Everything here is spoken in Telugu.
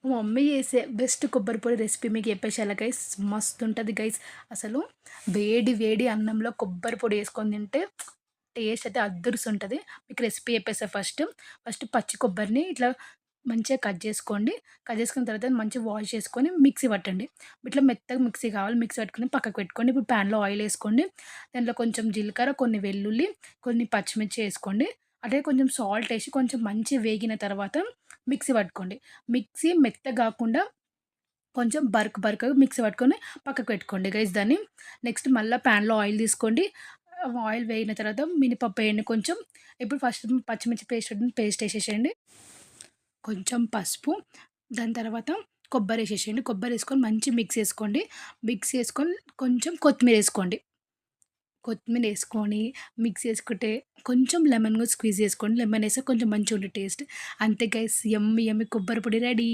మా మమ్మీ చేసే బెస్ట్ కొబ్బరి పొడి రెసిపీ మీకు చెప్పేసేయాల గైస్. మస్తుంటది గైస్. అసలు వేడి వేడి అన్నంలో కొబ్బరి పొడి యేసుకొని తింటే టేస్ట్ అయితే అద్దురుసుంటది. మీకు రెసిపీ చెప్పేస్తా ఫస్ట్. ఫస్ట్ పచ్చి కొబ్బరిని ఇట్లా మంచిగా కట్ చేసుకోండి. కట్ చేసుకున్న తర్వాత మంచిగా వాష్ చేసుకొని మిక్సీ పట్టండి. ఇట్లా మెత్తగా మిక్సీ కావాలి. మిక్సీ పట్టుకొని పక్కకు పెట్టుకోండి. ఇప్పుడు ప్యాన్‌లో ఆయిల్ యేసుకోండి. దాంట్లో కొంచెం జీలకర్ర, కొన్ని వెల్లుల్లి, కొన్ని పచ్చిమిర్చి యేసుకోండి. అదే కొంచెం సాల్ట్ యేసి కొంచెం మంచిగా వేగిన తర్వాత మిక్సీ పట్టుకోండి. మిక్సీ మెత్తగా గాకుండా కొంచెం బరకగా మిక్సీ పట్టుకొని పక్కకు పెట్టుకోండి గైస్ దాన్ని. నెక్స్ట్ మళ్ళా ప్యాన్‌లో ఆయిల్ తీసుకోండి. ఆయిల్ వేగిన తర్వాత మినపప్పు ఎయండి కొంచెం. ఇప్పుడు ఫస్ట్ పచ్చిమిర్చి పేస్ట్ ఏసేసేయండి. కొంచెం పసుపు, దాని తర్వాత కొబ్బరేసేసేయండి. కొబ్బరేసుకొని మంచిగా మిక్స్ చేసుకోండి. మిక్స్ చేసుకొని కొంచెం కొత్తిమీరేసుకోండి. కొత్తిమీరేసుకొని మిక్స్ చేసుకుంటే కొంచెం లెమన్ కూడా స్క్వీజ్ చేసుకోండి. లెమన్ ఏస్తే కొంచెం మంచిగుంటది టేస్ట్. అంతే గైస్, యమ్మీ యమ్మీ కొబ్బరి పొడి రెడీ.